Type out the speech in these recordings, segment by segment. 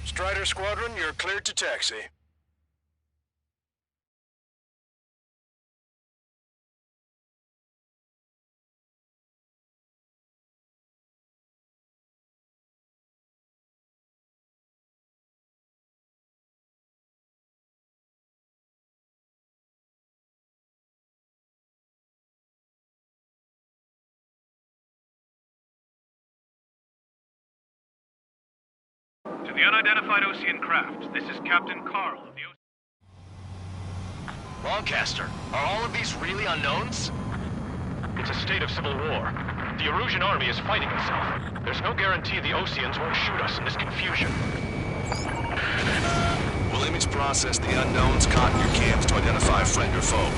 Strider Squadron, you're cleared to taxi. To the unidentified Ocean craft, this is Captain Carl of the Lancaster, are all of these really unknowns? It's a state of civil war. The Erusian army is fighting itself. There's no guarantee the Oceans won't shoot us in this confusion. We'll image process the unknowns caught in your cams to identify friend or foe.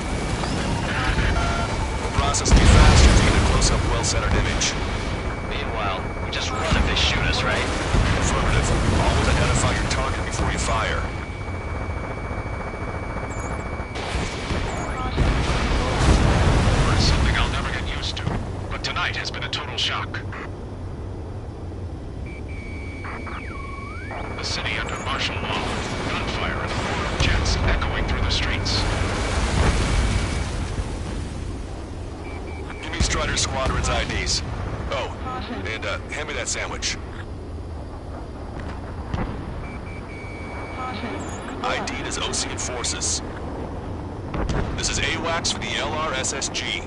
We'll process them faster to get a close-up, well-centered image. Meanwhile, we just run if they shoot us, right? Affirmative. Always identify your target before you fire. It's something I'll never get used to, but tonight has been a total shock. The city under martial law, gunfire and the roar of jets echoing through the streets. Give me Strider Squadron's IDs. Oh, and hand me that sandwich. ID'd as Ocean Forces. This is AWACS for the LRSSG.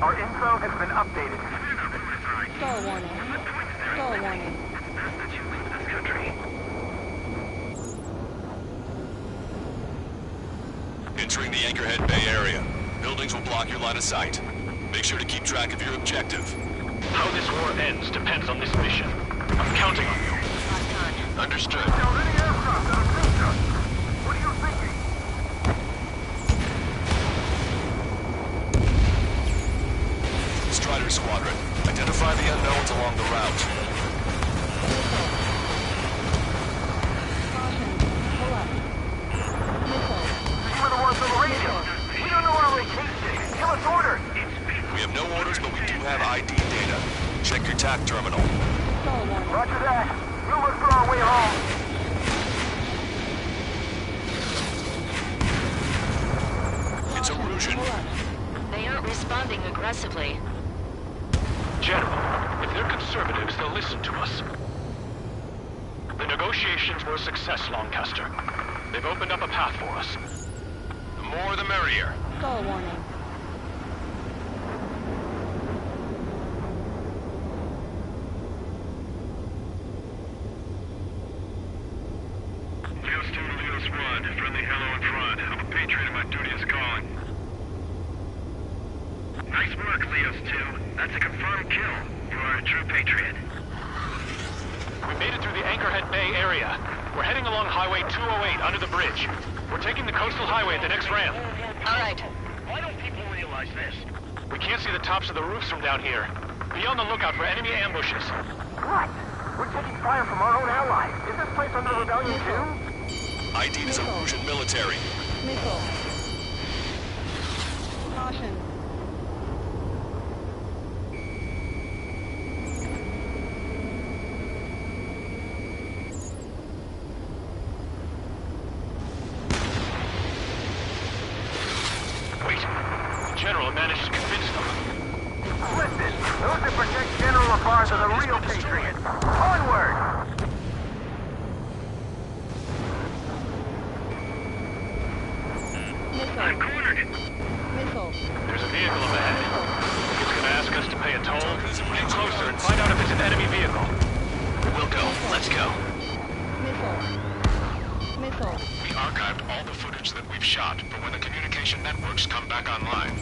Our info has been updated. Star warning. Star warning. Entering the Anchorhead Bay area. Buildings will block your line of sight. Make sure to keep track of your objective. How this war ends depends on this mission. I'm counting on you. Understood. What are you thinking? Strider Squadron, identify the unknowns along the route. You were the ones on the radio. We don't know our location. Give us orders. We have no orders, but we do have ID data. Check your TAC terminal. Roger that. We'll look for our way home. It's Erusian. They aren't responding aggressively. General, if they're conservatives, they'll listen to us. The negotiations were a success, Lancaster. They've opened up a path for us. The more the merrier. Star warning. Leo Student, Leo Squad. Friendly hello in front. I'm a patriot and my duty is calling. Nice work, Leos 2. That's a confirmed kill. You are a true patriot. We made it through the Anchorhead Bay area. We're heading along Highway 208 under the bridge. We're taking the coastal highway at the next ramp. All right. Why don't people realize this? We can't see the tops of the roofs from down here. Be on the lookout for enemy ambushes. What? We're taking fire from our own allies. Is this place under rebellion too? ID is Erusian military. Missile. Caution. protect General LaBarge of the real patriot. Onward! I'm Missile. cornered. Missile. There's a vehicle up ahead. It's gonna ask us to pay a toll. Get closer and find out if it's an enemy vehicle. We'll go. Let's go. Missile. Missile. We archived all the footage that we've shot for when the communication networks come back online.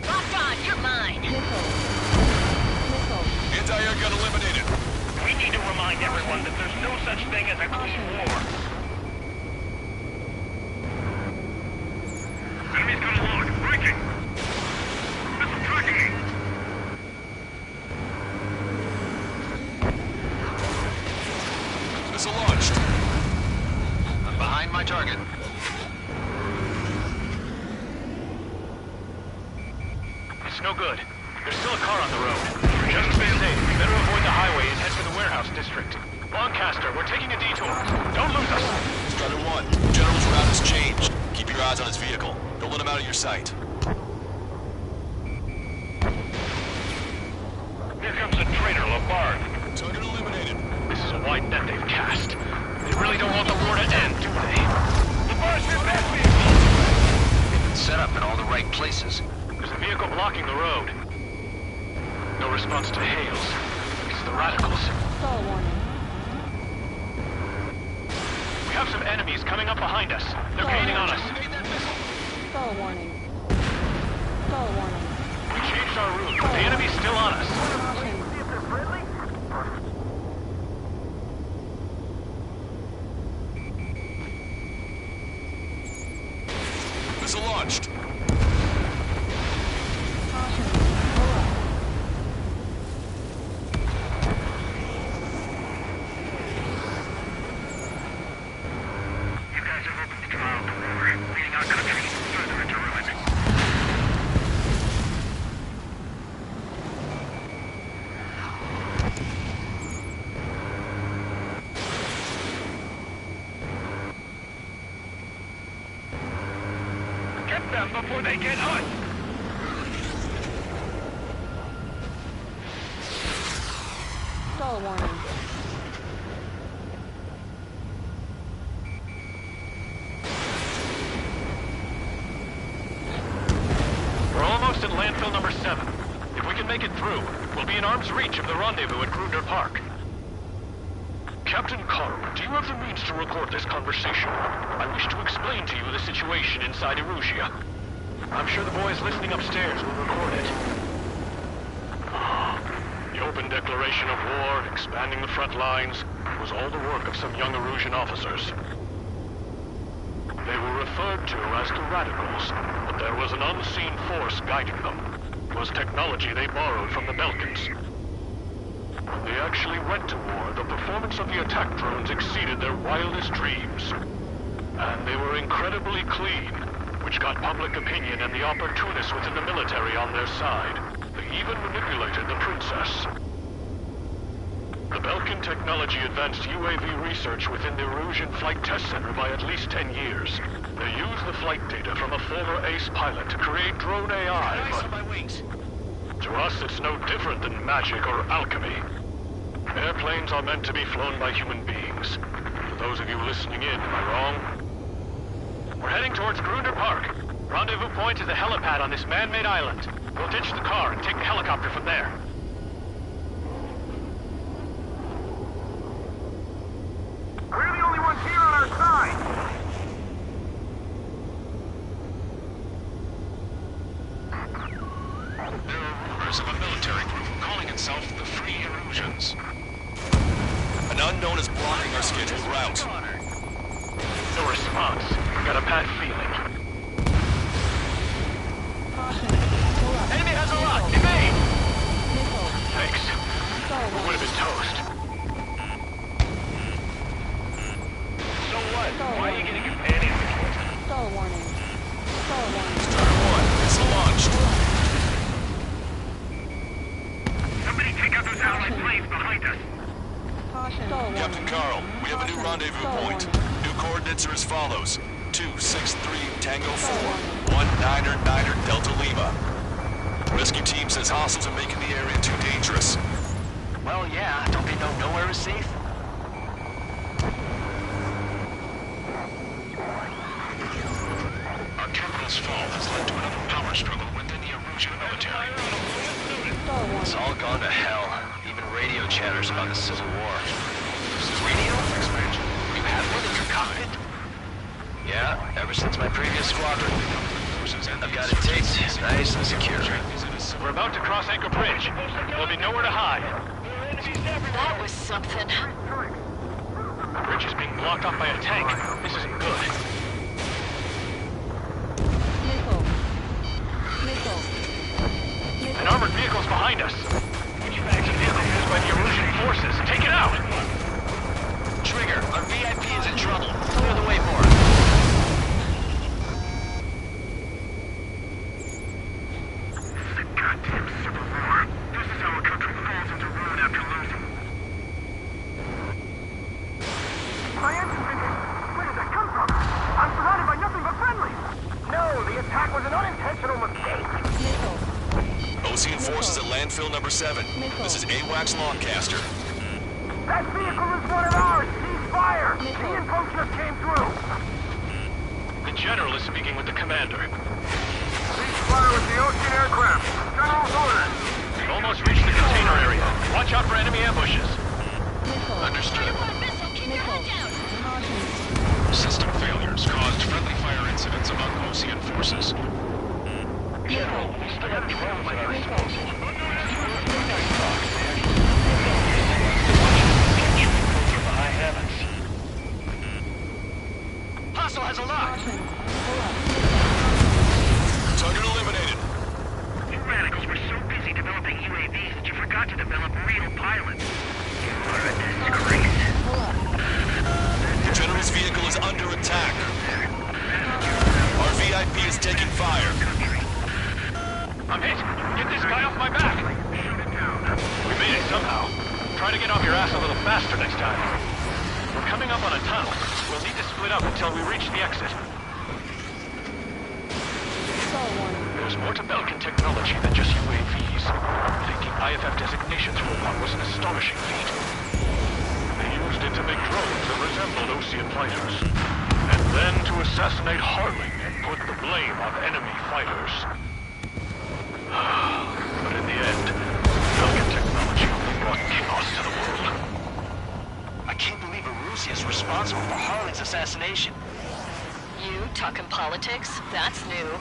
Lock on, you're mine. Missile. Missile. Anti-air gun eliminated. We need to remind everyone that there's no such thing as a clean war. Enemy's got a load. Breaking. Missile tracking me. Missile launched. I'm behind my target. It's no good. There's still a car on the road. Just to be safe, we better avoid the highway and head for the warehouse district. Lancaster, we're taking a detour. Don't lose us. Strider 1, General's route has changed. Keep your eyes on his vehicle. Don't let him out of your sight. Here comes the traitor, LaBarge. Target eliminated. This is a wide net they've cast. They really don't want the war to end, do they? LaBarge, get past me! They've been set up in all the right places. There's a vehicle blocking the road. No response to hails. It's the radicals. Stall warning. We have some enemies coming up behind us. They're gaining on us. Stall warning. Stall warning. We changed our route, but the enemy's still on us. Caution. See if they're friendly? Missile launched. Caution. Pull up. You guys have opened the trial door, leading our country further into ruin. Get them before they get us! Stall warning. We're almost at landfill number 7. If we can make it through, we'll be in arm's reach of the rendezvous at Grunder Park. Captain Carl, do you have the means to record this conversation? I wish to explain to you the situation inside Erusia. I'm sure the boys listening upstairs will record it. The open declaration of war, expanding the front lines, was all the work of some young Erusian officers. They were referred to as the Radicals, but there was an unseen force guiding them. It was technology they borrowed from the Balkans. When they actually went to war, the performance of the attack drones exceeded their wildest dreams. And they were incredibly clean, which got public opinion and the opportunists within the military on their side. They even manipulated the princess. The Balkan technology advanced UAV research within the Erusian Flight Test Center by at least 10 years. They used the flight data from a former ace pilot to create drone AI, Eyes but on my wings. to us it's no different than magic or alchemy. Airplanes are meant to be flown by human beings. For those of you listening in, am I wrong? We're heading towards Grunder Park. Rendezvous point is a helipad on this man-made island. We'll ditch the car and take the helicopter from there. We're the only ones here on our side! There are rumors of a military group calling itself the Free Erusians. An unknown is blocking our scheduled route. No response. Got a bad feeling. Caution. Pull up. Enemy has a lock! Evade! Missile. Thanks. Stall We would warning. have been toast. So what? Why are you getting companions? Stall warning. Stall warning. Strider 1, missile launched. Somebody take out those allied planes behind us. Caution. Stall warning. Captain Carl, we have a new rendezvous Stall point. warning. New coordinates are as follows. 263 Tango 4, 1 Niner Niner Delta Lima. Rescue team says hostiles are making the area too dangerous. Well, yeah. Don't they know nowhere is safe? Our capital's fall has led to another power struggle within the Erusian military. Stall warning. It's all gone to hell. Even radio chatters about the Civil War. Radio expansion? You have one in your cockpit? Yeah, ever since my previous squadron. I've got it taped, nice and secure. We're about to cross Anchor Bridge. There'll be nowhere to hide. That was something. The bridge is being blocked off by a tank. This isn't good. Missile. Missile. An armored vehicle's behind us. It's a vehicle used by the Erusian forces. Take it out! Trigger, our VIP is in trouble. Clear the way for it. Goddamn Civil War. This is how a country falls into ruin after losing. My engine's been hit. Where did that come from? I'm surrounded by nothing but friendlies. No, the attack was an unintentional mistake. Missile. Ocean forces at landfill number 7. This is AWACS Longcaster. That vehicle is one of ours. Cease fire. The info just came through. The General is speaking with the commander. Cease fire with the ocean aircraft. General's orders. We've almost reached the container area. Watch out for enemy ambushes. Missile. Understood. Missile. Caution. System failures caused friendly fire incidents among Ocean forces. Missile. Hostile has a lock. Caution. Pull up. Target eliminated. You radicals were so busy developing UAVs that you forgot to develop real pilots. You are a disgrace. Pull up. The General's vehicle is under attack. Our VIP is taking fire. I'm hit. Get this guy off my back. We made it somehow. Try to get off your ass a little faster next time. We're coming up on a tunnel. We'll need to split up until we reach the exit. Stall warning. There's more to Belkin technology than just UAVs. Thinking IFF designations for one was an astonishing feat. They used it to make drones that resembled Osean fighters. And then to assassinate Harling and put the blame on enemy fighters. But in the end, Belkin technology only brought chaos to the world. I can't believe Erusia is responsible for Harling's assassination. You talking politics? That's new.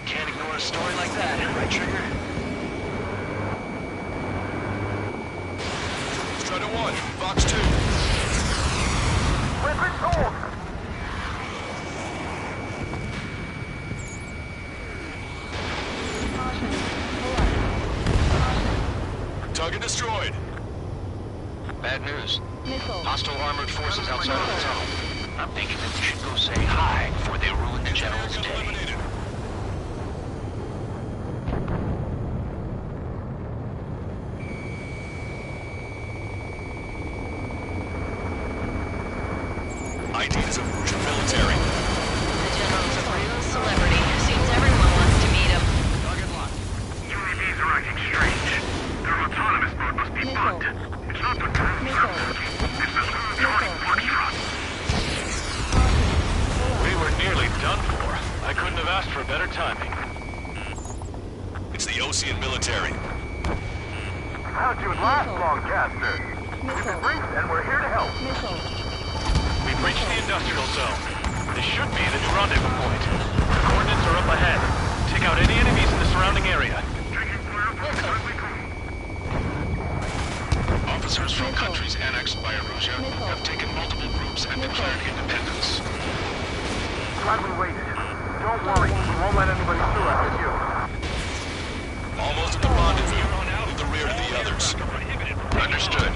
Can't ignore a story like that, right, Trigger? Strider 1, Fox 2. Weapons hold. Caution. Pull up. Caution. Target destroyed. Bad news. Missile. Hostile armored forces outside of the tunnel. I'm thinking that we should go say hi before they ruin the General's Target day. eliminated. ID is Erusian military. The General's a real celebrity. Seems everyone wants to meet him. Target locked. UAVs are acting strange. Their autonomous mode must be bugged. It's not the drones. Missile. It's the Charlie Foxtrot. We were nearly done for. I couldn't have asked for better timing. It's the Ocean military. How'd you last, Longcaster? Missile. Briefed, and we're here to help. Missile. We've reached the industrial zone. This should be the new rendezvous point. The coordinates are up ahead. Take out any enemies in the surrounding area. Officers from countries annexed by Erusia have taken multiple groups and declared independence. Glad we waited. Don't worry, we won't let anybody through after you. Almost at the rendezvous. Leave the rear to the others. Understood.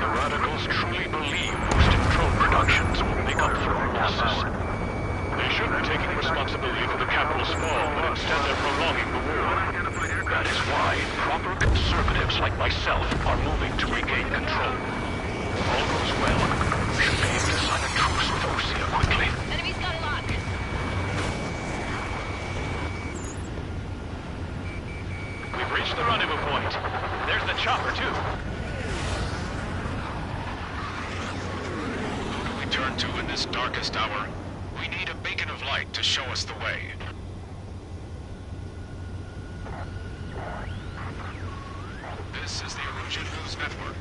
The radicals truly believe boosting drone productions will make up for our losses. They should be taking responsibility for the capital's fall, but instead they're prolonging the war. That is why proper conservatives like myself are moving to regain control. If all goes well, we should be able to sign a truce with Osea quickly. Enemy's got a lock. point. There's the chopper, too. Who do we turn to in this darkest hour? We need a beacon of light to show us the way. This is the Illusion News Network.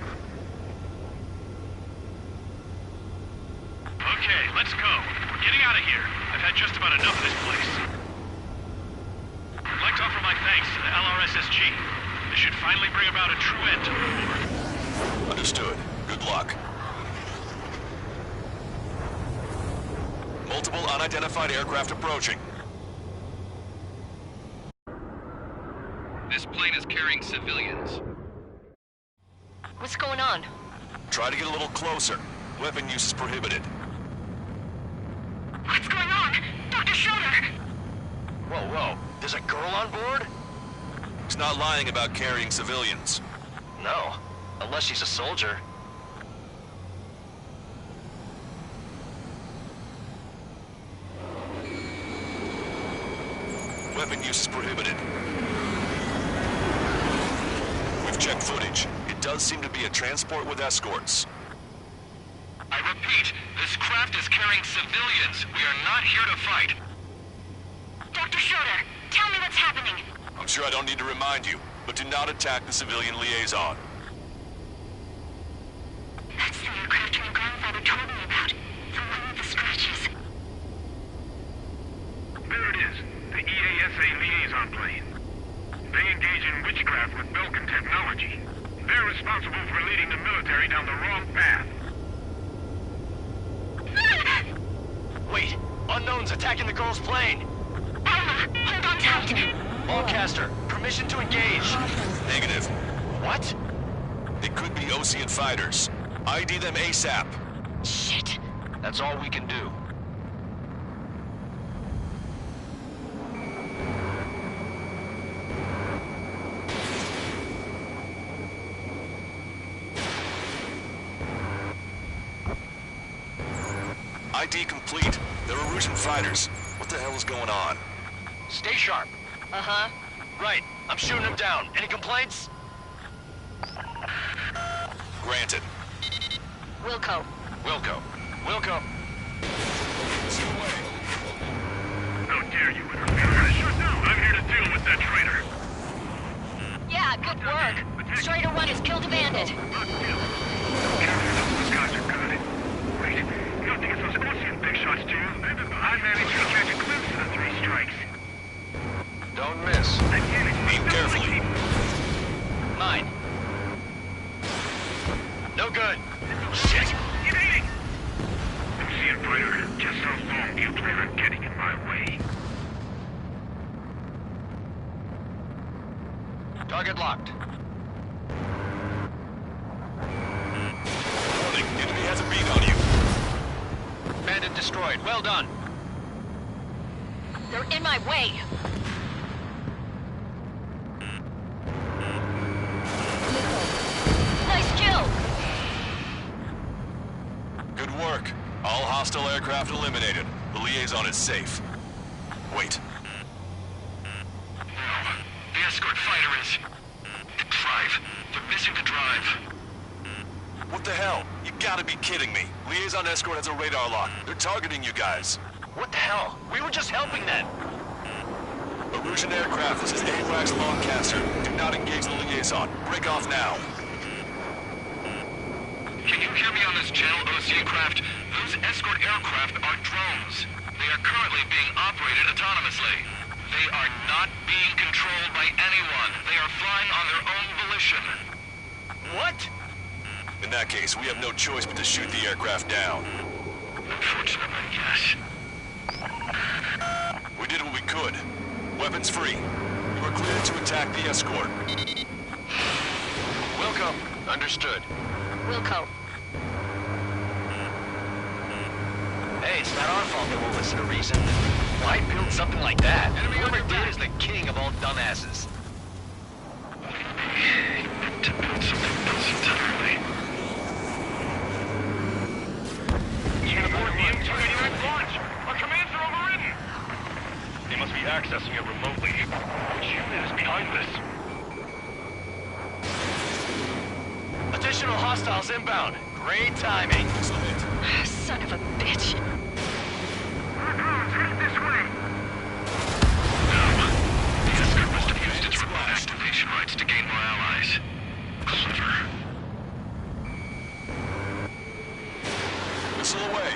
Okay, let's go. We're getting out of here. I've had just about enough of this place. I'd like to offer my thanks to the LRSSG. This should finally bring about a true end to the war. Understood. Good luck. Multiple unidentified aircraft approaching. This plane is carrying civilians. What's going on? Try to get a little closer. Weapon use is prohibited. What's going on? Dr. Schroeder! Whoa, whoa. There's a girl on board? He's not lying about carrying civilians. No. Unless she's a soldier. Weapon use is prohibited. We've checked footage. It does seem to be a transport with escorts. I repeat, this craft is carrying civilians. We are not here to fight. Dr. Schroeder, tell me what's happening. I'm sure I don't need to remind you, but do not attack the civilian liaison. That's the aircraft my grandfather told me about. The one with the scratches. There it is. The EASA liaison plane. They engage in witchcraft with Belkin technology. They're responsible for leading the military down the wrong path. Wait! Unknown's attacking the girl's plane! Alma, hold on tight. Allcaster, permission to engage! Negative. What? It could be Osean fighters. ID them ASAP. Shit. That's all we can do. ID complete. They're Erusian fighters. What the hell is going on? Stay sharp. Uh-huh. Right, I'm shooting him down. Any complaints? Granted. Wilco. Wilco. Wilco. How dare you interfere? Shut down! I'm here to deal with that traitor. Yeah, good work. Strider 1 has killed a bandit. Not kill. Those guys are good. Wait, you don't think it's those Osean big shots, do you? I managed to catch a glimpse of the 3 strikes. Don't miss. Aim carefully. Mine. No good. Shit. Get aiming! Osean fighter, just how long do you plan on getting in my way? Target locked. Warning, enemy has a beat on you. Bandit destroyed. Well done. They're in my way. Nice kill. Good work. All hostile aircraft eliminated. The liaison is safe. Wait. The escort fighter is... the drive. They're missing the drive. What the hell? You gotta be kidding me. Liaison escort has a radar lock. They're targeting you guys. What the hell? We were just helping them. Erusian aircraft, this is AWACS Longcaster. Do not engage the liaison. Break off now. Can you hear me on this channel, Osean craft? Those escort aircraft are drones. They are currently being operated autonomously. They are not being controlled by anyone. They are flying on their own volition. What? In that case, we have no choice but to shoot the aircraft down. Unfortunately, yes. We did what we could. Weapons free. You are cleared to attack the escort. Wilco. Understood. Wilco. Hey, it's not our fault they won't listen to reason. Why build something like that? Whoever did is the king of all dumbasses. To build something else entirely. Even aboard the M289 launch! Our commands are overridden! They must be accessing it remotely. Which unit is behind this? Additional hostiles inbound. Great timing. Son of a bitch. Headed this way. The escort must have used its remote activation rights to gain more allies. Clever. Missile away.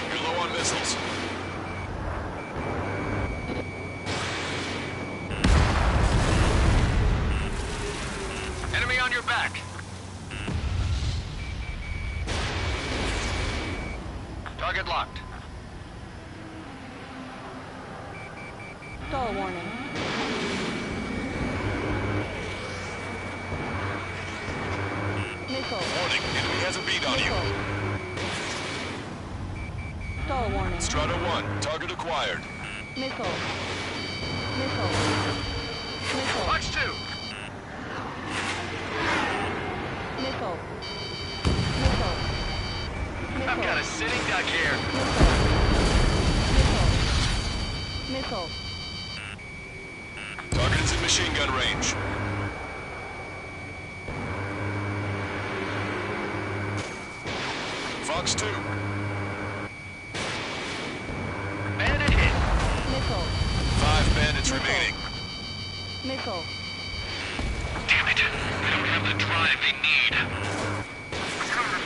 You're low on missiles. Enemy on your back. Target locked. Stall warning. Missile. Warning, enemy has a beat on you. Missile. Stall warning. Strata 1, target acquired. Missile. Missile. Missile. Watch 2. Missile. Missile. I've got a sitting duck here. Missile. Missile. Target is in machine gun range. Fox 2. Bandit hit. Missile. 5 bandits Missile. remaining. Missile. Damn it. They don't have the drive they need. Server's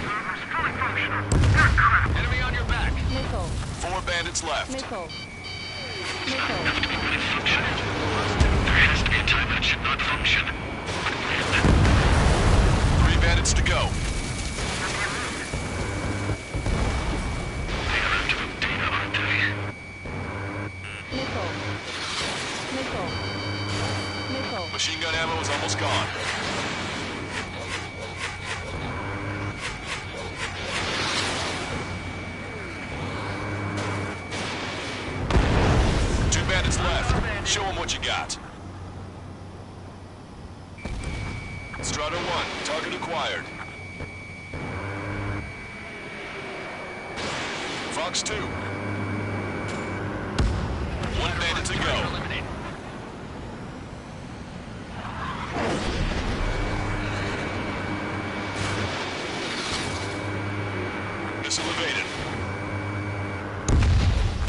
fully functional. They're crap. Enemy on your back. Missile. 4 bandits left. Missile. Missile. Have to be when it functions. There has to be a time when it should not function. 3 bandits to go. They are after the data, aren't they? Missile. Missile. Missile. Machine gun ammo is almost gone. Two bandits left. Show them what you got. Strata 1, target acquired. Fox 2. 1 bandit to go. Eliminate. Missile evaded.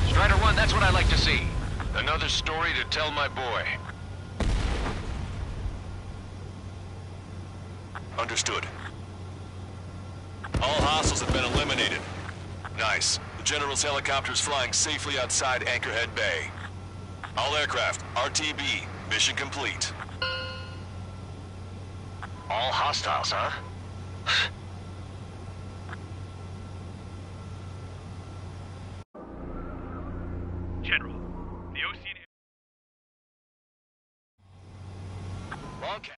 Strider 1, that's what I like to see. Another story to tell my boy. Understood. All hostiles have been eliminated. Nice. The General's helicopter is flying safely outside Anchorhead Bay. All aircraft, RTB, mission complete. All hostiles, huh? General, the Ocean... Wildcat.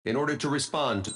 In order to respond to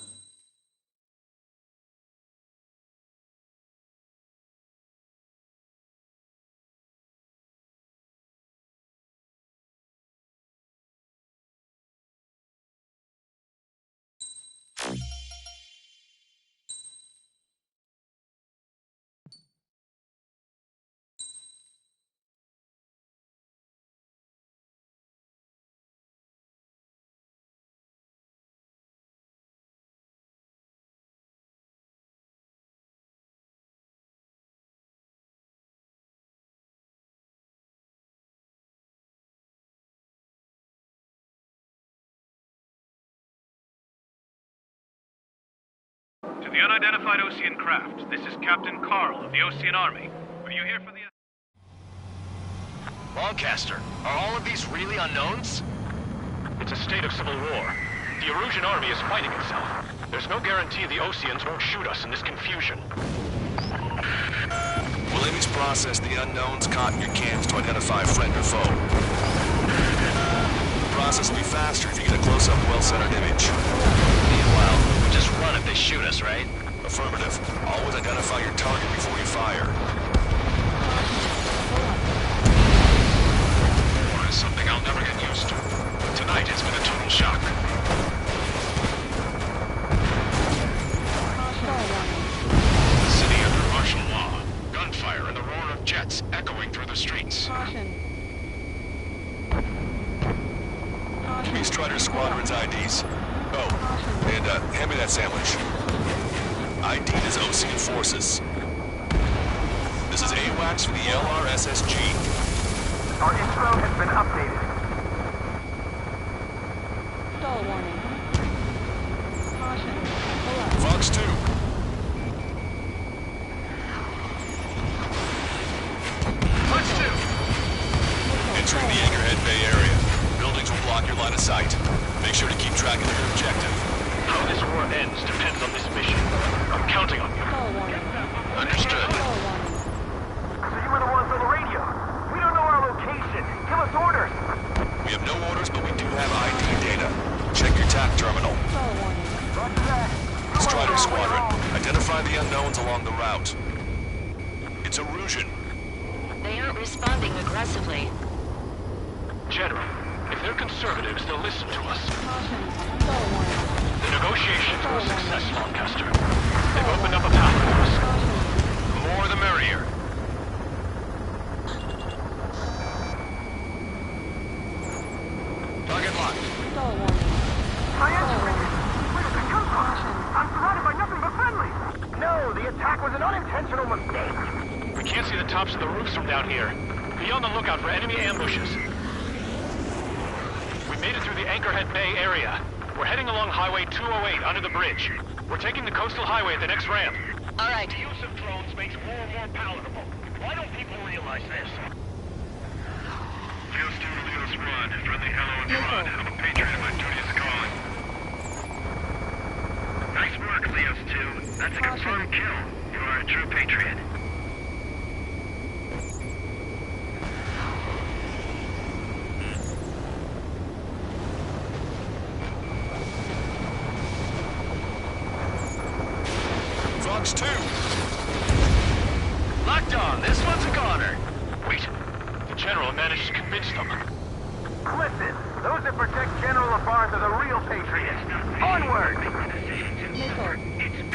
To the unidentified Ocean craft, this is Captain Carl of the Ocean Army. Are you here for the... Longcaster, are all of these really unknowns? It's a state of civil war. The Erusian army is fighting itself. There's no guarantee the Oceans won't shoot us in this confusion. Will enemies process the unknowns caught in your cans to identify friend or foe? The process process will be faster if you get a close-up, well-centered image. Meanwhile, we just run if they shoot us, right? Affirmative. Always identify your target before you fire. War is something I'll never get used to. Tonight it's been a total shock. The city under martial law. Gunfire and the roar of jets echoing through the streets. Give me Strider Squadron's IDs. Oh, and hand me that sandwich. ID is OC and Forces. This is AWACS for the LRSSG. Our intro has been updated. Stall warning. Caution. Pull up. Fox 2. Fox 2! Entering the Anchorhead Bay area. Buildings will block your line of sight. Make sure to keep track of your objective. How this war ends depends on this mission. I'm counting on you. Stall warning. Understood. Stall warning. So you were the ones on the radio. We don't know our location. Give us orders. We have no orders, but we do have ID data. Check your TAC terminal. Stall warning. Roger that. Strider Squadron, identify the unknowns along the route. It's Erusian. They aren't responding aggressively. General, if they're conservatives, they'll listen to us. Caution. Stall warning. The negotiations were a success, Lancaster. They've opened up a path for us. Caution. The more the merrier. Target locked. Stall warning. Shayan, where did it come from? Caution. I'm surrounded by nothing but friendlies. No, the attack was an unintentional mistake. We can't see the tops of the roofs from down here. Be on the lookout for enemy ambushes. We made it through the Anchorhead Bay area. We're heading along Highway 208 under the bridge. We're taking the coastal highway at the next ramp. All right. The use of drones makes war more palatable. Why don't people realize this? Field Student Leo Squad, friendly hello and fraud. I'm a patriot and my duty is calling. Nice work, Leos 2. That's a confirmed kill. You are a true patriot. Fox 2. Locked on. This one's a goner. Wait. The General managed to convince them. Listen, those that protect General Labarthe are the real patriots. Onward! Missile. Missile.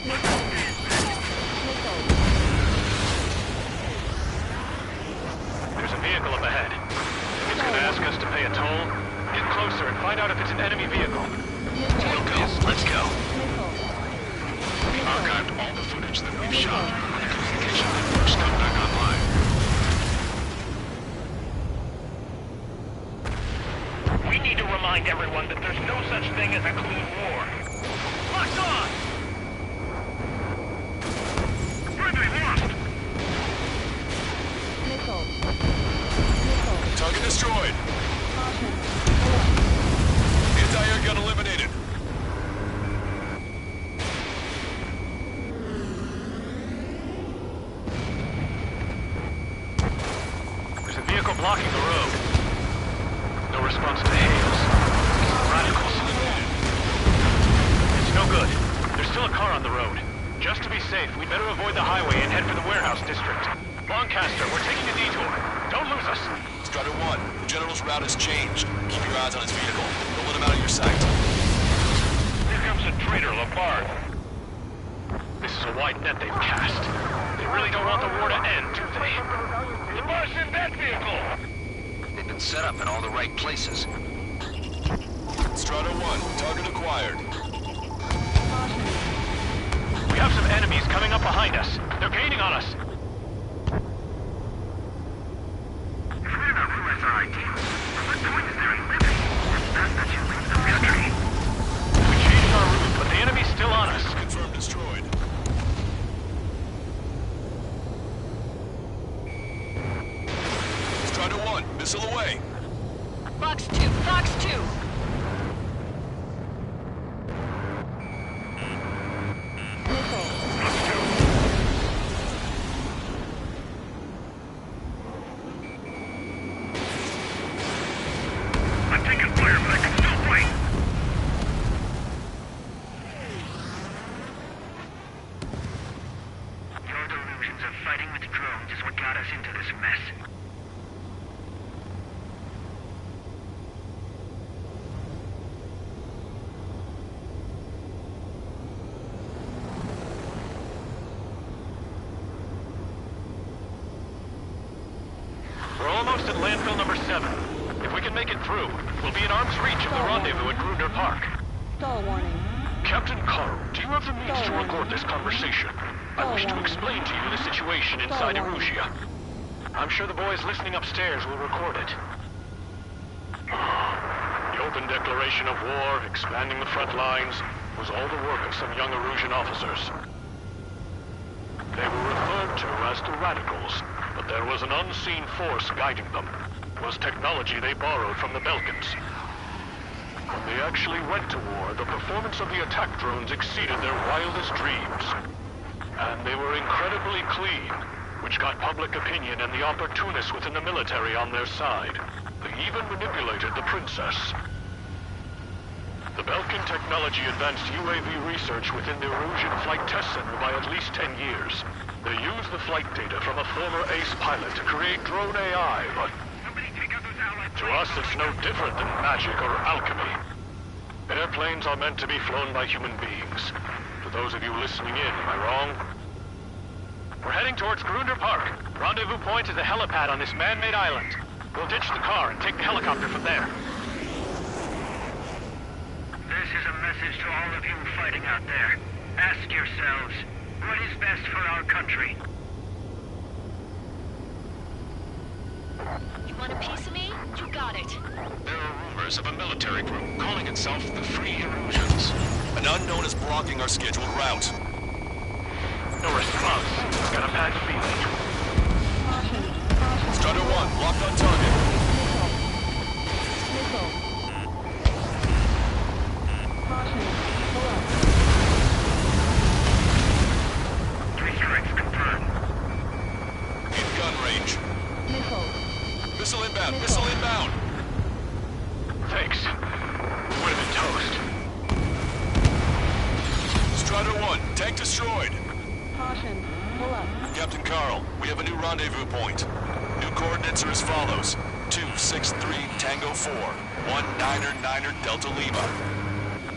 Missile. There's a vehicle up ahead. It's gonna ask us to pay a toll. Get closer and find out if it's an enemy vehicle. We'll go. Let's go. Missile. We archived all the footage that we've shot when the communication networks come back online. We need to remind everyone that there's no such thing as a clean war. Locked on! Friendly lost! Missile. Missile. Target destroyed. Caution. Pull up. Anti-air gun eliminated. There's a vehicle blocking the road. No response to hails. Radicals. It's no good. There's still a car on the road. Just to be safe, we better avoid the highway and head for the warehouse district. Lancaster, we're taking a detour. Don't lose us. Strider 1, the General's route has changed. Keep your eyes on his vehicle. Don't let him out of your sight. Here comes a traitor, Labarthe. This is a wide net they've cast. They really don't want the war to end, do they? Labarthe's in that vehicle! They've been set up in all the right places. Strider 1, target acquired. We have some enemies coming up behind us. They're gaining on us. If we do not realize our ideals, what point is there in living? It's best that you leave the country. We changed our route, but the enemy's still on us. Confirmed destroyed. Strider 1, missile away. Fox 2, Fox 2. I'm taking fire. make it through, we'll be in arm's reach of the rendezvous at Gruner Park. Stall warning. Captain Carl, do you have the means to record this conversation? I wish to explain to you the situation inside Erusia. I'm sure the boys listening upstairs will record it. The open declaration of war, expanding the front lines, was all the work of some young Erusian officers. They were referred to as the Radicals, but there was an unseen force guiding them. It was technology they borrowed from the Balkans. When they actually went to war, the performance of the attack drones exceeded their wildest dreams. And they were incredibly clean, which got public opinion and the opportunists within the military on their side. They even manipulated the princess. The Balkan technology advanced UAV research within the Erusian Flight Test Center by at least 10 years. They used the flight data from a former ace pilot to create drone AI, but to us it's no different than magic or alchemy. Airplanes are meant to be flown by human beings. For those of you listening in, am I wrong? We're heading towards Gruner Park. Rendezvous point is a helipad on this man-made island. We'll ditch the car and take the helicopter from there. This is a message to all of you fighting out there. Ask yourselves, what is best for our country? You want a piece of me? You got it. There are rumors of a military group calling itself the Free Erusians. An unknown is blocking our scheduled route. No response. Got a bad feeling. Strider 1, locked on target. Missile. Caution. Pull up. 3 strikes confirmed. In gun range. Missile. Missile inbound, missile inbound. Thanks. We would have been toast. Strider 1, tank destroyed. Caution. Pull up. Captain Carl, we have a new rendezvous point. New coordinates are as follows. 263 Tango 4, 1999 Delta Lima.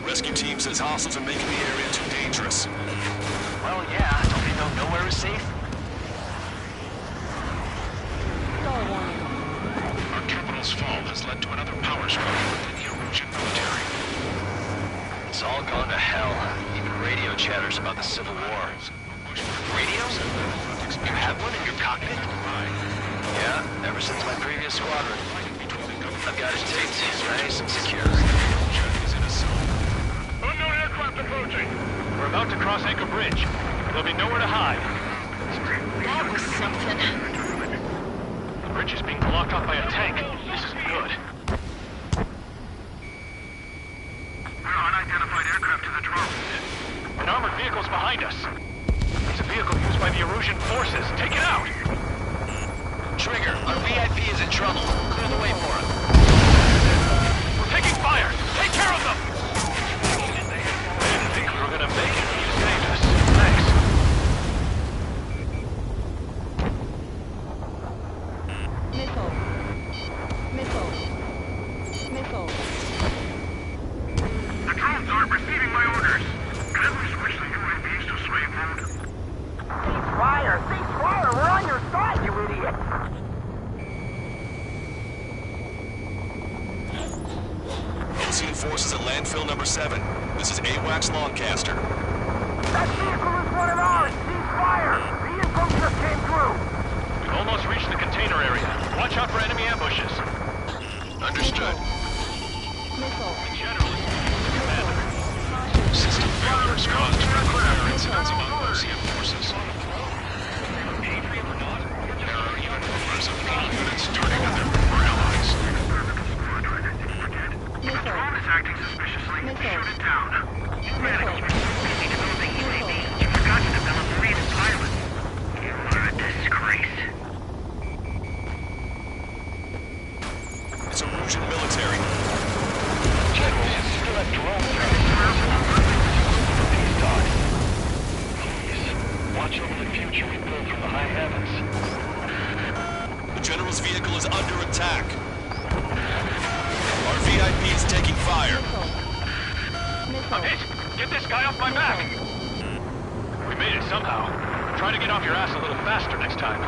Rescue team says hostiles are making the area too dangerous. Well, yeah, don't they know nowhere is safe? Stall warning. Our capital's fall has led to another power struggle within the Erusian military. It's all gone to hell. Even radio chatters about the Civil War. Radio? You have one in your cockpit? Yeah, ever since my previous squadron. I've got it taped, nice and secure. Unknown aircraft approaching! We're about to cross Anchor Bridge. There'll be nowhere to hide. That was something. The bridge is being blocked off by a tank. This isn't good. We're unidentified aircraft to the drone. An armored vehicle's behind us. It's a vehicle used by the Erusian forces. Take it out! Trigger, our VIP is in trouble. Clear the way for him. We're taking fire! Take care of them! I didn't think we were gonna make it. You saved us. Thanks. Missile. Missile. Missile. The drones aren't receiving my orders. Can we switch the UAVs to slave mode? Cease fire! Cease fire! We're on your side, you idiot! Ocean forces at landfill number 7. This is AWACS Lancaster. That vehicle is one of ours! Cease fire! The info just came through! We've almost reached the container area. Watch out for enemy ambushes. Understood. Missile. General, the commander. System failures caused fire incidents among Ocean forces. There are even rumors of enemy units turning on their former allies. The drone is acting suspiciously. Shoot it down. You radicals were so busy developing UAVs, you forgot to develop rated pilots. You are a disgrace. It's Erusian military. General, still have drone watch over the future we build from the high heavens. The general's vehicle is under attack. Our VIP is taking fire. I'm hit! Get this guy off my back! We made it somehow. Try to get off your ass a little faster next time.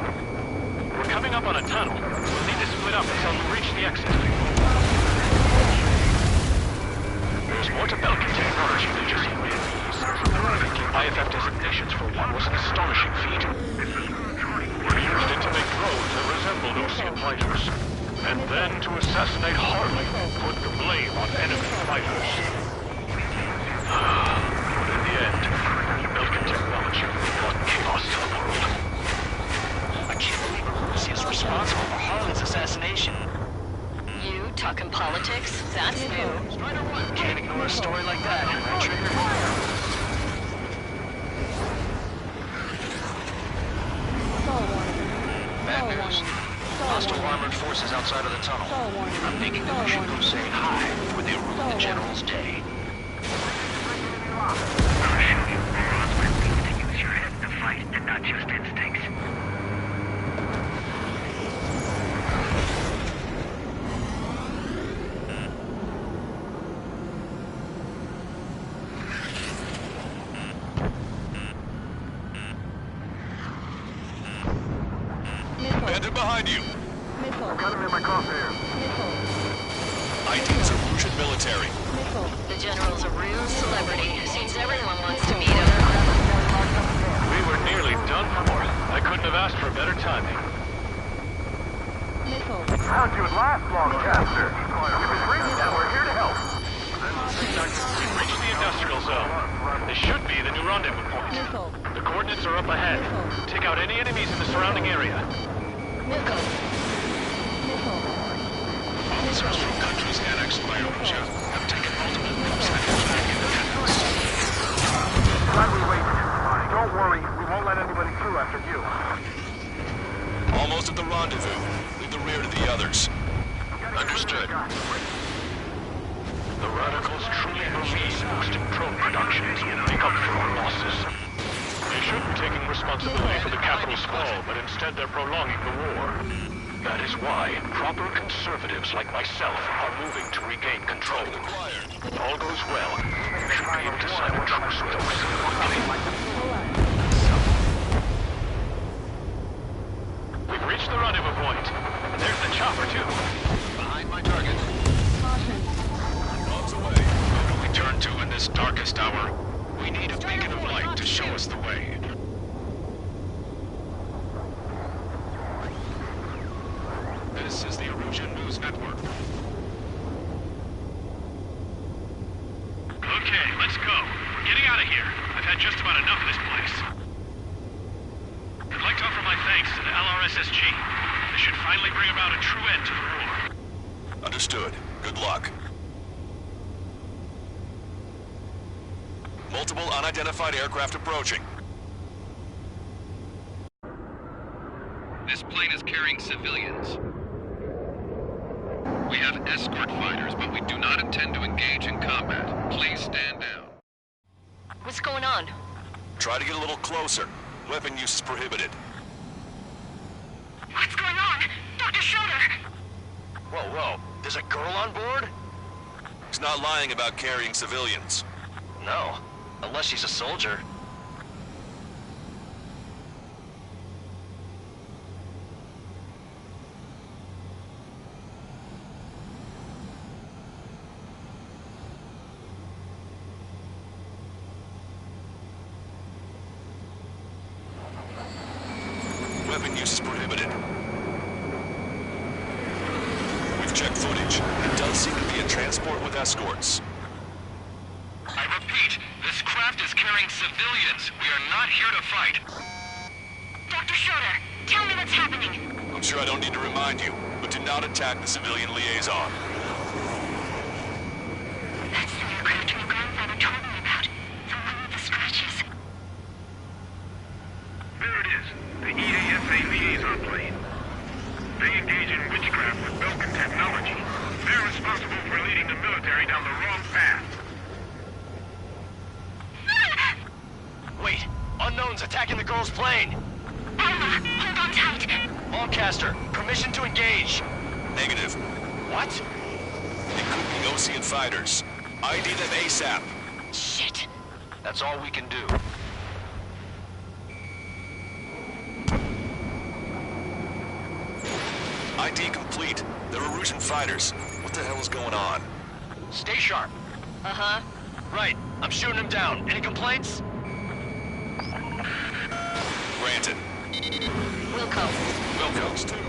We're coming up on a tunnel. We'll need to split up until we reach the exit. There's more to Belkin technology than just UAVs. Making IFF designations for one was an astonishing feat. We used it to make drones that resembled Osean fighters. And then to assassinate Harley and put the blame on enemy fighters. But in the end, Belkin technology brought chaos to the world. I can't believe Arusi is responsible for Harlan's assassination. You talking politics? That's new. Can't ignore a story like that, right, Trigger? Bad news. Hostile armored forces outside of the tunnel. I'm thinking that we should go say hi before they ruin the General's day. Morons were meant to use your head to fight and not just instincts. Bandit behind you. Missile. Got him in my crosshair. Missile. ID's Erusian military. Missile. The General's a real celebrity. Seems everyone wants to meet him. We were nearly done for. I couldn't have asked for better timing. Missile. Found you at last, Longcaster. If it's raining now, we're here to help. We've reached the industrial zone. This should be the new rendezvous point. Missile. The coordinates are up ahead. Take out any enemies in the surrounding area. Missile. Missile. Officers from countries annexed by Erusia have taken multiple groups and attack independence. Glad we waited. Don't worry, we won't let anybody through after you. Almost at the rendezvous. Leave the rear to the others. Understood. The radicals truly believe boosting drone productions will make up for our losses. They should be taking responsibility for the capital's fall, but instead they're prolonging the war. That is why proper conservatives like myself are moving to regain control. If all goes well, we should be able to sign a truce with Osean quickly. We've reached the rendezvous point. And there's the chopper, too. Behind my target. Caution. Bombs away. Who do we turn to in this darkest hour? We need a beacon of light to show us the way. This is the Erusian News Network. Okay, let's go. We're getting out of here. I've had just about enough of this place. I'd like to offer my thanks to the LRSSG. This should finally bring about a true end to the war. Understood. Good luck. Multiple unidentified aircraft approaching. This plane is carrying civilians. We have escort fighters, but we do not intend to engage in combat. Please stand down. What's going on? Try to get a little closer. Weapon use is prohibited. What's going on? Dr. Schroeder! Whoa. There's a girl on board? He's not lying about carrying civilians. No. Unless she's a soldier. Weapon use is prohibited. We've checked footage. It does seem to be a transport with escorts. I repeat, this craft is carrying civilians. We are not here to fight. Dr. Schroeder, tell me what's happening. I'm sure I don't need to remind you, but do not attack the civilian liaison. That's the aircraft your grandfather told me about. The one with the scratches. There it is. The EASA liaison plane. They engage in witchcraft with Belkin technology. They're responsible for leading the military down the wrong path. Wait! Unknown's attacking the girl's plane! Alma, hold on tight. Lancaster, permission to engage! Negative. What? It could be Osean fighters. ID them ASAP. Shit. That's all we can do. ID complete. They're Erusian fighters. What the hell is going on? Stay sharp. Uh-huh. Right. I'm shooting him down. Any complaints? Granted. Wilco.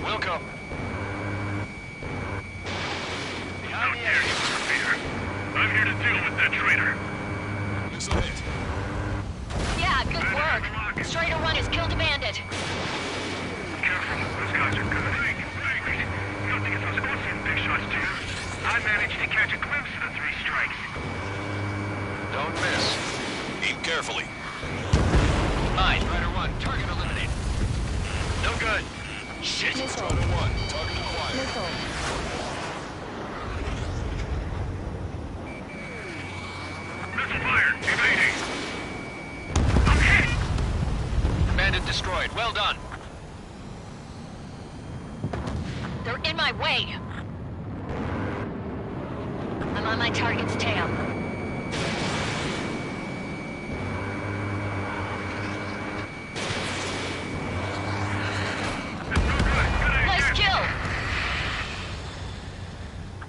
Wilco. How dare you, Peter? I'm here to deal with that traitor. Missile hit. Yeah, good work. Strider 1 has killed a bandit. Careful, those guys are good. Frank, you don't think it's those awesome big shots, do you? I managed to catch a glimpse of the 3 strikes. Don't miss. Aim carefully. Mine. Strider 1. Target eliminated. No good. Shit. Missile. Strider 1. Target acquired. Missile. Missile fired, evading. I'm hit! Bandit destroyed. Well done. They're in my way. I'm on my target's tail. Nice kill!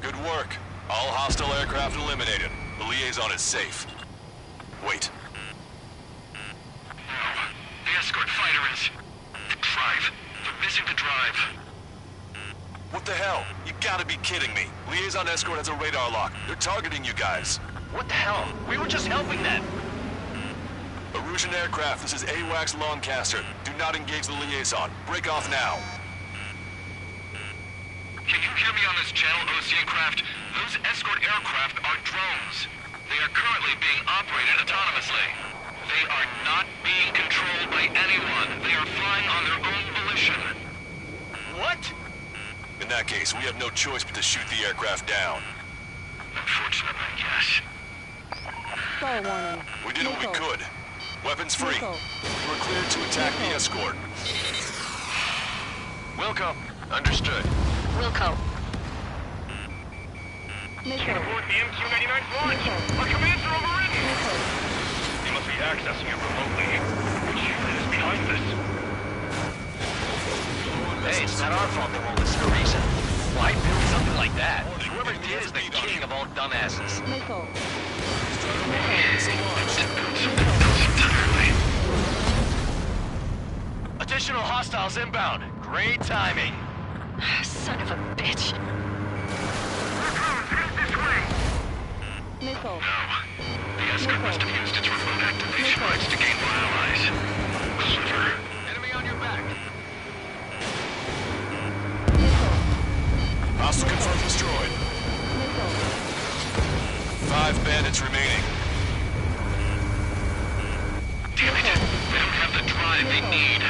Good work. All hostile aircraft eliminated. The liaison is safe. Wait. The escort fighter is... The drive. They're missing the drive. What the hell? You gotta be kidding me. Liaison escort has a radar lock. They're targeting you guys. What the hell? We were just helping them. Erusian aircraft, this is AWACS Lancaster. Do not engage the liaison. Break off now. Can you hear me on this channel, Ocean craft? Those escort aircraft are drones. They are currently being operated autonomously. They are not being controlled by anyone. They are flying on their own volition. What? In that case, we have no choice but to shoot the aircraft down. Unfortunately, yes. Fire warning. We did what we Missile. could. Weapons free. Missile. You are cleared to attack the escort. Wilco. Understood. Wilco. Missile. Report the MQ-99's launch. Missile. Our commands are overridden. Missile. They must be accessing it remotely. Which unit is behind this? Hey, it's not our fault they won't listen to reason. Why build something like that? Whoever did is the king of all dumbasses. Missile. Additional hostiles inbound. Great timing. Son of a bitch. Missile. The escort must have used its remote activation rights to gain more allies. Clever. Enemy on your back. Missile. Hostile confirmed destroyed. Missile. 5 bandits remaining. Damn it. They don't have the drive they need.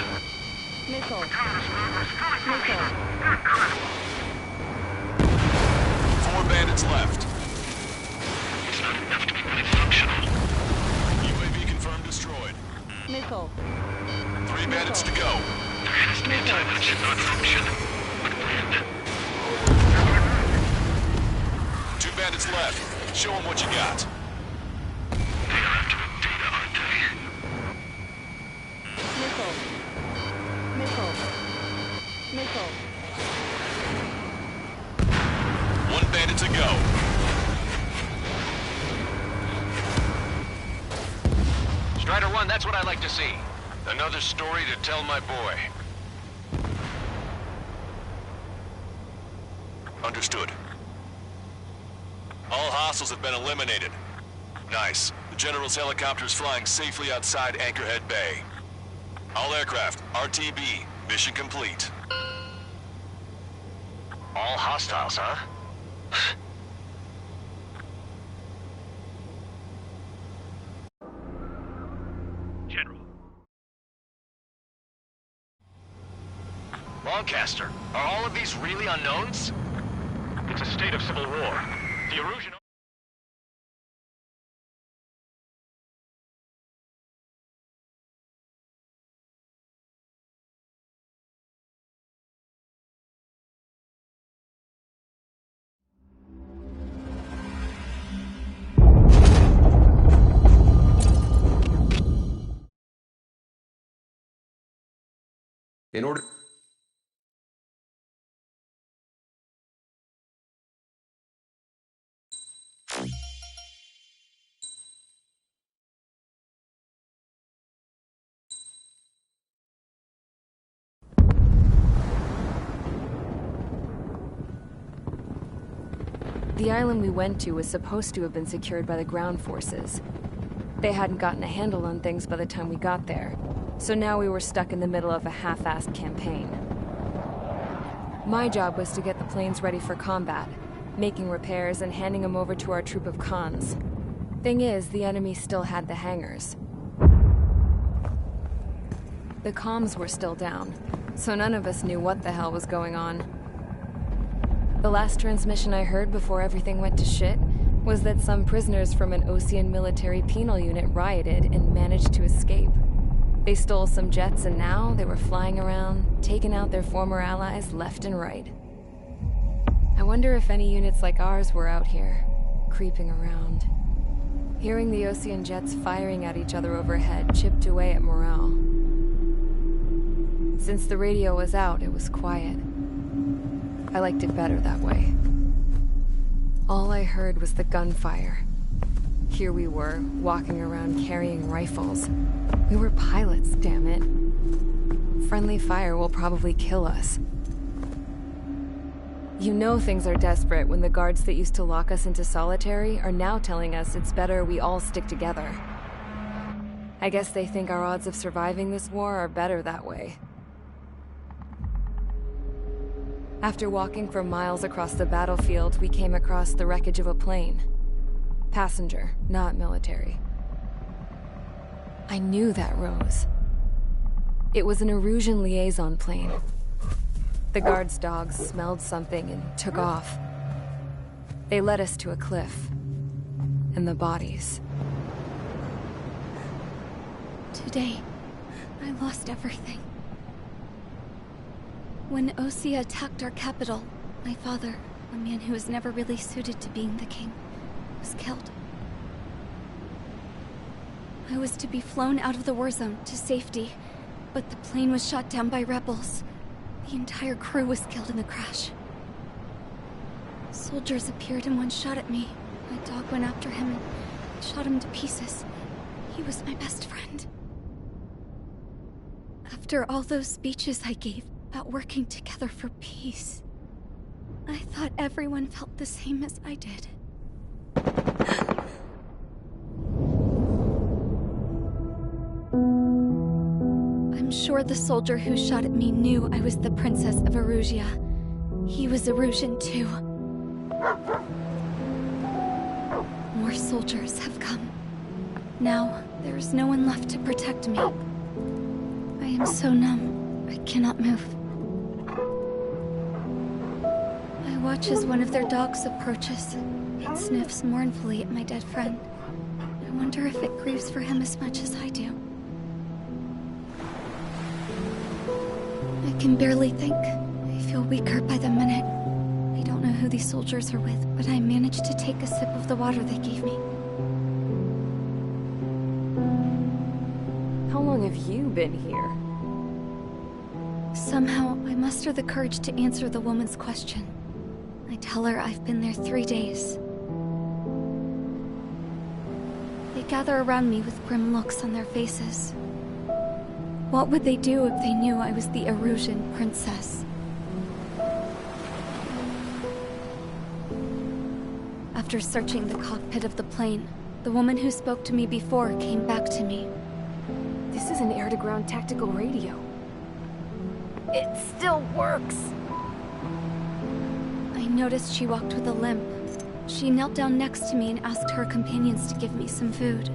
Missile. Missile. 4 bandits left. It's not enough to be fully functional. UAV confirmed destroyed. Missile. 3 bandits to go. There has to be a time when it should not function. But when? 2 bandits left. Show them what you got. They are after data, aren't they? Missile. Missile. Missile. 1 bandit to go. Strider 1, that's what I like to see. Another story to tell my boy. Understood. All hostiles have been eliminated. Nice. The General's helicopter is flying safely outside Anchorhead Bay. All aircraft, RTB, mission complete. All hostiles, huh? General. Lancaster, are all of these really unknowns? It's a state of civil war. The Erusian... In order... The island we went to was supposed to have been secured by the ground forces. They hadn't gotten a handle on things by the time we got there, so now we were stuck in the middle of a half-assed campaign. My job was to get the planes ready for combat, making repairs and handing them over to our troop of cons. Thing is, the enemy still had the hangars. The comms were still down, so none of us knew what the hell was going on. The last transmission I heard before everything went to shit was that some prisoners from an Osean military penal unit rioted and managed to escape. They stole some jets and now they were flying around, taking out their former allies left and right. I wonder if any units like ours were out here, creeping around. Hearing the Osean jets firing at each other overhead chipped away at morale. Since the radio was out, it was quiet. I liked it better that way. All I heard was the gunfire. Here we were, walking around carrying rifles. We were pilots, damn it. Friendly fire will probably kill us. You know things are desperate when the guards that used to lock us into solitary are now telling us it's better we all stick together. I guess they think our odds of surviving this war are better that way. After walking for miles across the battlefield, we came across the wreckage of a plane. Passenger, not military. I knew that rose. It was an Erusian liaison plane. The guards' dogs smelled something and took off. They led us to a cliff. And the bodies. Today, I lost everything. When Osea attacked our capital, my father, a man who was never really suited to being the king, was killed. I was to be flown out of the war zone to safety, but the plane was shot down by rebels. The entire crew was killed in the crash. Soldiers appeared and one shot at me. My dog went after him and shot him to pieces. He was my best friend. After all those speeches I gave about working together for peace, I thought everyone felt the same as I did. I'm sure the soldier who shot at me knew I was the Princess of Erusia. He was Erusian too. More soldiers have come. Now, there's no one left to protect me. I am so numb, I cannot move. I watch as one of their dogs approaches. It sniffs mournfully at my dead friend. I wonder if it grieves for him as much as I do. I can barely think. I feel weaker by the minute. I don't know who these soldiers are with, but I managed to take a sip of the water they gave me. How long have you been here? Somehow, I muster the courage to answer the woman's question. I tell her I've been there 3 days. They gather around me with grim looks on their faces. What would they do if they knew I was the Erusian princess? After searching the cockpit of the plane, the woman who spoke to me before came back to me. This is an air-to-ground tactical radio. It still works! I noticed she walked with a limp. She knelt down next to me and asked her companions to give me some food.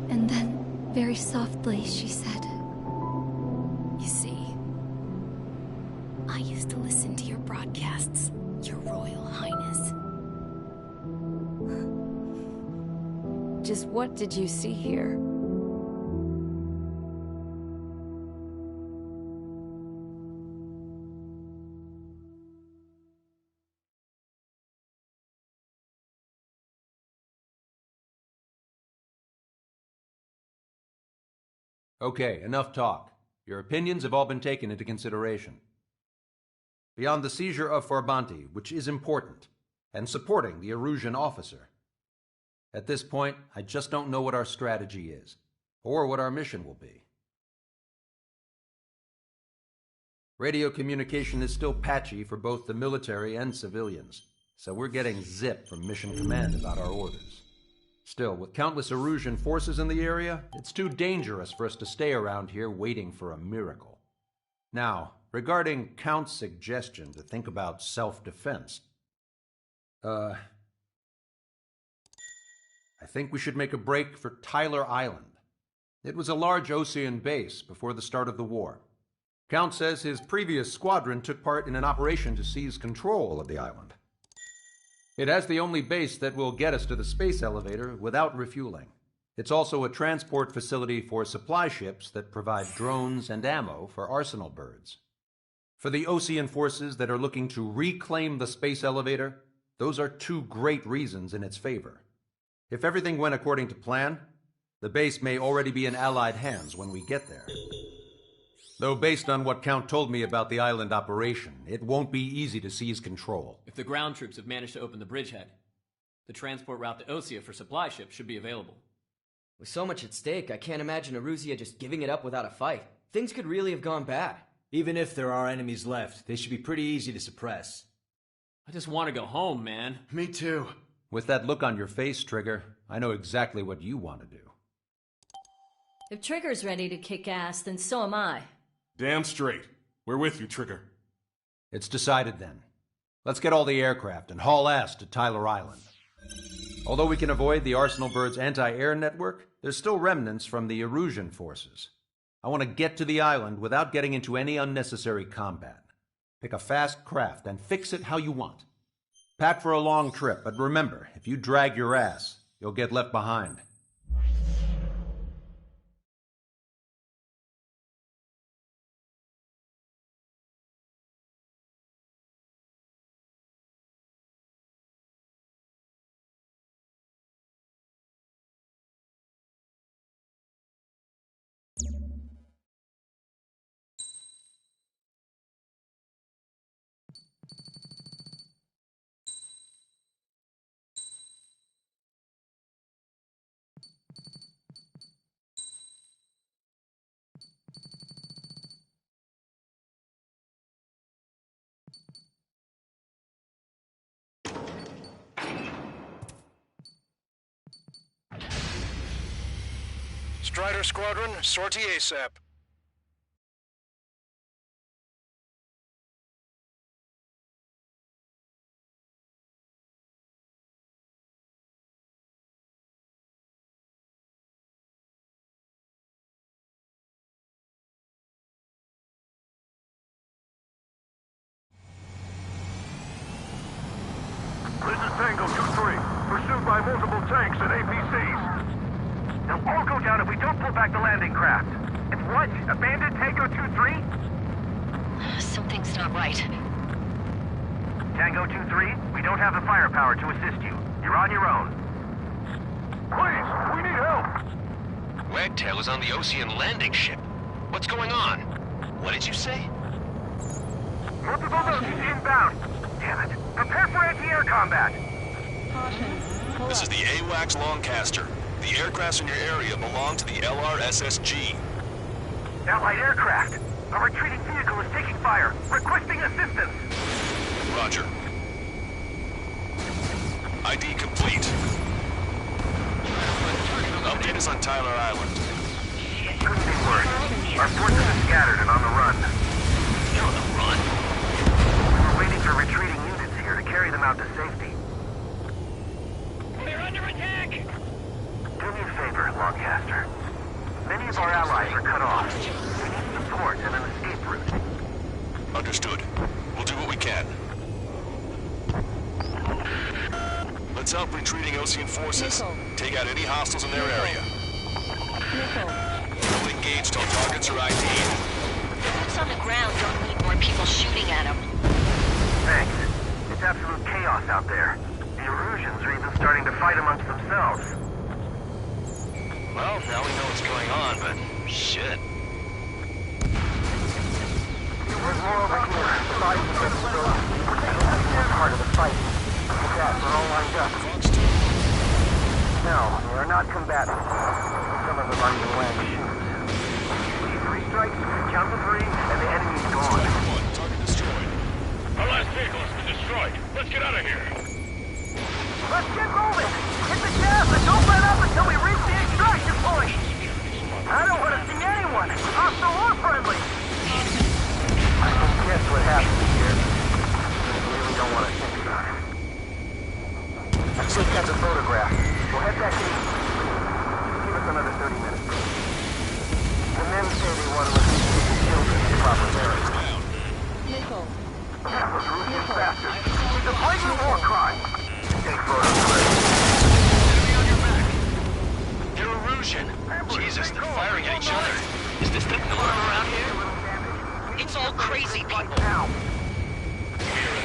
And then, very softly, she said, You see, I used to listen to your broadcasts, Your Royal Highness. Just what did you see here? Okay, enough talk. Your opinions have all been taken into consideration. Beyond the seizure of Forbanti, which is important, and supporting the Erusian officer. At this point, I just don't know what our strategy is, or what our mission will be. Radio communication is still patchy for both the military and civilians. so we're getting zip from Mission Command about our orders. Still, with countless Erusian forces in the area, it's too dangerous for us to stay around here waiting for a miracle. Now, regarding Count's suggestion to think about self-defense, I think we should make a break for Tyler Island. It was a large Osean base before the start of the war. Count says his previous squadron took part in an operation to seize control of the island. It has the only base that will get us to the space elevator without refueling. It's also a transport facility for supply ships that provide drones and ammo for arsenal birds. For the Osean forces that are looking to reclaim the space elevator, those are two great reasons in its favor. If everything went according to plan, the base may already be in Allied hands when we get there. Though based on what Count told me about the island operation, it won't be easy to seize control. If the ground troops have managed to open the bridgehead, the transport route to Osea for supply ships should be available. With so much at stake, I can't imagine Erusia just giving it up without a fight. Things could really have gone bad. Even if there are enemies left, they should be pretty easy to suppress. I just want to go home, man. Me too. With that look on your face, Trigger, I know exactly what you want to do. If Trigger's ready to kick ass, then so am I. Damn straight. We're with you, Trigger. It's decided then. Let's get all the aircraft and haul ass to Tyler Island. Although we can avoid the Arsenal Bird's anti-air network, there's still remnants from the Erusian forces. I want to get to the island without getting into any unnecessary combat. Pick a fast craft and fix it how you want. Pack for a long trip, but remember, if you drag your ass, you'll get left behind. Strider Squadron, sortie ASAP. This is Tango 2-3, pursued by multiple tanks and APCs. They'll all go down if we don't pull back the landing craft. It's what? Abandoned Tango 2-3? Something's not right. Tango 2-3, we don't have the firepower to assist you. You're on your own. Please, we need help! Wagtail is on the Osean landing ship. What's going on? What did you say? Multiple Oseans inbound. Damn it. Prepare for anti-air combat. This is the AWACS Longcaster. The aircrafts in your area belong to the LRSSG. Allied aircraft. A retreating vehicle is taking fire. Requesting assistance. Roger. ID complete. Update us on Tyler Island. Couldn't be worse. Our forces are scattered and on the run. You're on the run? We're waiting for retreating units here to carry them out to safety. They're under attack! Do me a favor, Longcaster. Many of our allies are cut off. We need support and an escape route. Understood. We'll do what we can. Let's help retreating Osean forces. Take out any hostiles in their area. Don't engage till targets are ID'd. Those on the ground don't need more people shooting at them. Thanks. It's absolute chaos out there. The Erusians are even starting to fight amongst themselves. Well, now we know what's going on, but shit. There's more over here. Besides the facility. We're part of the fight. With that, we're all lined up. No, we are not combatants. Some of them aren't even wearing shoes. Three strikes, count to three, and the enemy's gone. Target destroyed. Our last vehicle has been destroyed. Let's get out of here. Let's get moving! Hit the gas and don't let up until we reach the extraction point! I don't want to see anyone! Hostile or friendly! I can guess what happened here. I really don't want to think about it. I just got the photograph. We'll head back east. Give us another 30 minutes. The men say they want to receive the children in proper burial. Missile. That was Russian bastard. He's a blatant war crime. Take photos first. Enemy on your back. They're Erusian. Jesus, they're firing at each other. Is this the norm around here? It's all crazy people. We're in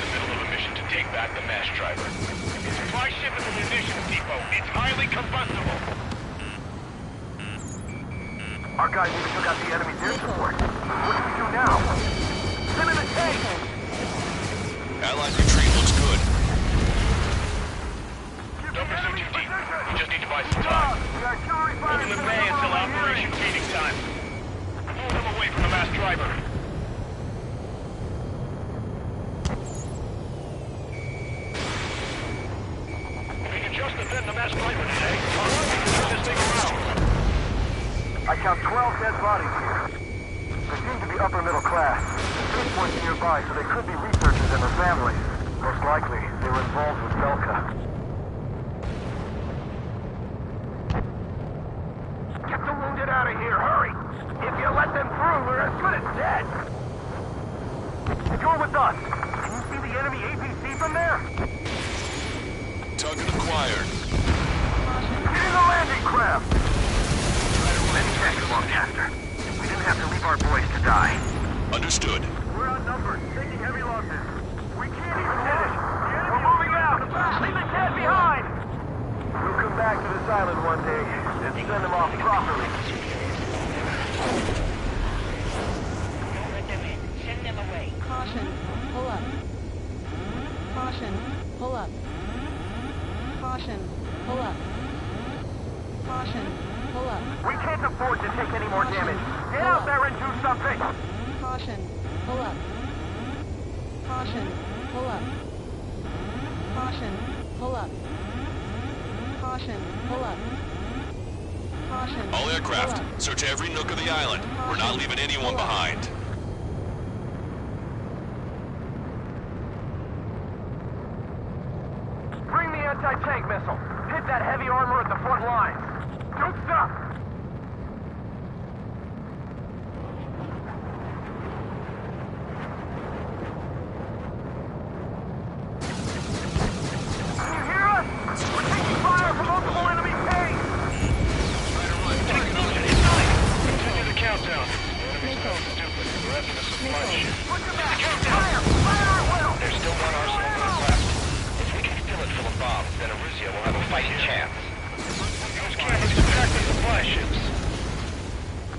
the middle of a mission to take back the mass driver. The supply ship is a munitions depot. It's highly combustible. Our guys even took out the enemy's air support. What do we do now? Send in the tank! Allied retreat looks good. Don't pursue too deep. We just need to buy some time. Open the bay until operation feeding time. Pull them away from the mass driver. We can just defend the mass driver today. All right, just stick around. I count 12 dead bodies here. They seem to be upper middle class. Street points nearby, so they could be researchers and their families. Most likely, they were involved with Belka. Get the wounded out of here, hurry! If you let them through, we're as good as dead! You're with us! Can you see the enemy APC from there? Target acquired. Get in the landing craft! Let's check, Longcaster. We didn't have to leave our boys to die. Understood. We're outnumbered, taking heavy losses. We can't even finish. We're moving out! Leave the cat behind! We'll come back to this island one day and send them off properly. Don't let them in. Send them away. Caution. Pull up. Caution. Pull up. Caution. Pull up. Caution. Pull up. We can't afford to take any more damage. Get out there and do something! Caution. Pull up. Caution. Pull up. Caution. Pull up. Caution. Pull up. Caution. All aircraft, search every nook of the island. We're not leaving anyone behind. Bring the anti-tank missile. Hit that heavy armor at the front lines. Don't stop! Can you hear us? We're taking fire from multiple enemy tanks! Continue the countdown. Enemy's stupid. We're after the supply ship. Put your back! Fire! Fire at will! There's still one arsenal left. If we can fill it full of bombs, then Erusia will have a fighting chance. Use cameras to track the supply ships.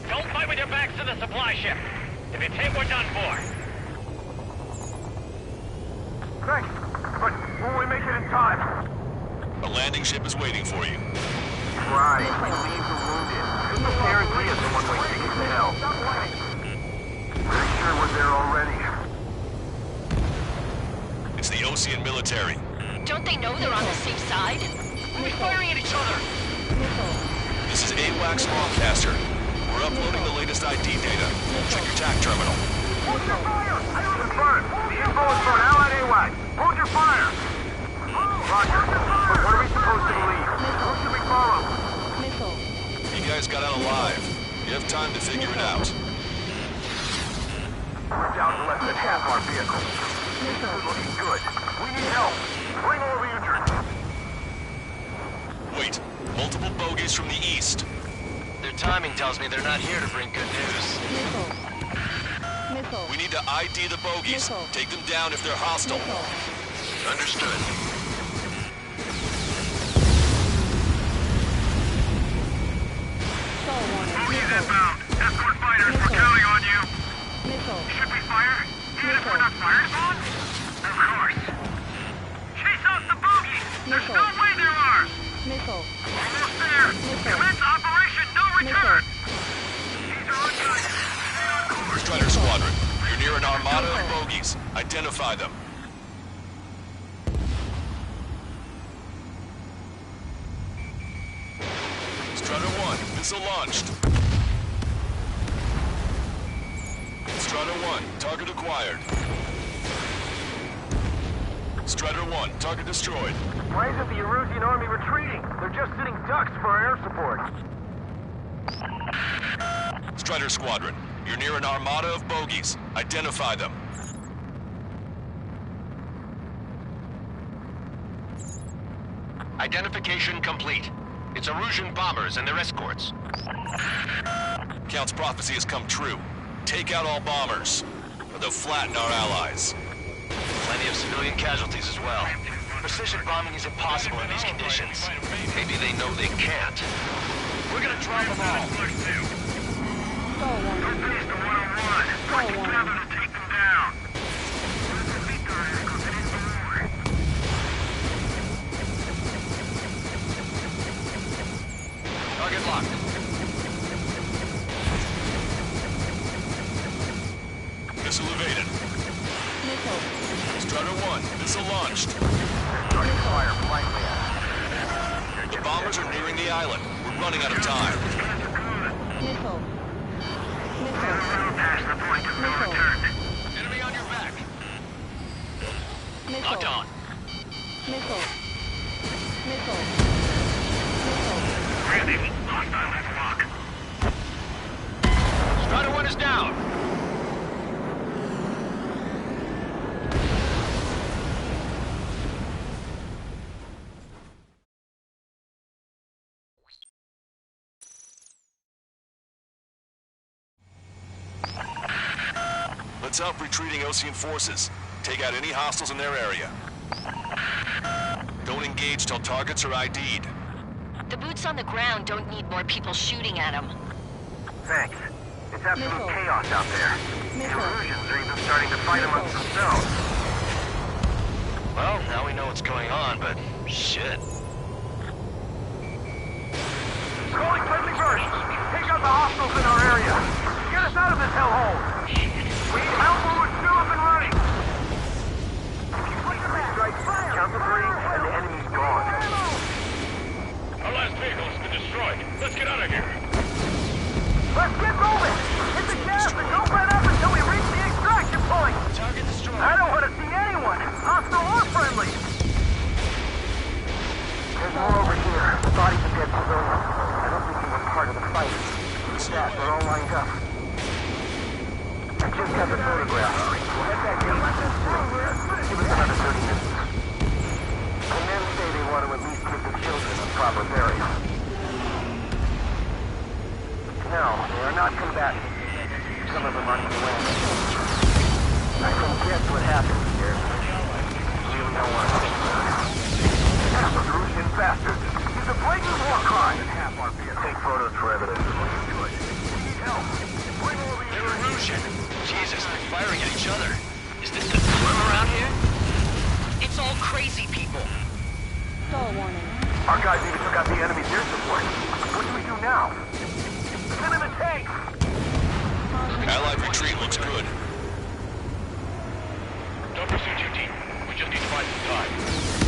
Don't fight with your backs to the supply ship. If it's hit, we're done for. Thanks, but will we make it in time? A landing ship is waiting for you. Right, we leave the wounded. The parents is the one-way ticket to hell. Pretty sure we're there already. It's the Ocean military. Don't they know they're on the safe side? We're firing at each other. This is AWACS Longcaster. We're uploading the latest ID data. Check your TAC terminal. Hold your fire! Confirmed. The info is for an allied AWACS. Hold your fire! Roger. But what are we supposed to believe? Who should we follow? Missile. You guys got out alive. You have time to figure it out. We're down to less than half our vehicles. This is looking good. We need help. Bring all the injured. Wait, multiple bogies from the east. Their timing tells me they're not here to bring good news. Missile. Missile. We need to ID the bogies. Missile. Take them down if they're hostile. Understood. Stall warning. Bogies Missile. inbound. Escort fighters, we're Missile. counting on you. Missile. Should we fire? Even if we're not fired upon? Of course. Chase out the bogies! There's Missile. no way there are! Missile. Almost there! Missile. Commence operation no return! Missile. These are on good. Stay on course. Strider Squadron, you're near an armada of bogies. Identify them. Missile launched. Strider 1, target acquired. Strider 1, target destroyed. Why isn't the Erusian army retreating? They're just sitting ducks for our air support. Strider Squadron, you're near an armada of bogies. Identify them. Identification complete. It's Erusian bombers and their escorts. Count's prophecy has come true. Take out all bombers, or they'll flatten our allies. Plenty of civilian casualties as well. Precision bombing is impossible in these conditions. Maybe they know they can't. We're gonna drop them all. Don't finish the one-on-one. Work together to take them down. Target locked. Missile evaded. Missile. Strider 1, missile launched. Starting fire blindly at us. The bombers are nearing the island. We're running out of time. Missile. Missile. Past the point of no return. Enemy on your back. Missile. Locked on. Missile. Missile. Missile. Randy, hostile at lock. Strider 1 is down. Let's help retreating Osean forces. Take out any hostiles in their area. Don't engage till targets are ID'd. The boots on the ground don't need more people shooting at them. Thanks. It's absolute Missile. chaos out there. The Missile. Erusians are even starting to fight amongst themselves. Well, now we know what's going on, but shit. Calling friendly bursts! Take out the hostiles in our area! Get us out of this hellhole! We need help when we're still up and running! Count to 3, and the enemy's gone. Our last vehicle's been destroyed. Let's get out of here. Let's get moving! Hit the gas and don't let up until we reach the extraction point! Target destroyed. I don't want to see anyone, hostile or friendly! There's more over here. Bodies of dead civilians. I don't think they were part of the fight. Yeah, they're all lined up. I just got the photograph. We'll head back in with this soon. Give us another 30 minutes. The men say they want to at least give the children a proper burial. No, they are not combatants. Some of them aren't even land. I can guess what happened here. You know what I'm saying. Erusian bastards! It's a blatant war crime! Take photos for evidence. We need help. Bring over They're Erusian. Jesus, they're firing at each other. Is this the norm around here? It's all crazy people. Stall warning. Our guys even took out the enemy's air support. What do we do now? Send in the tanks! Allied retreat looks good. Don't pursue your team. We just need to buy some time.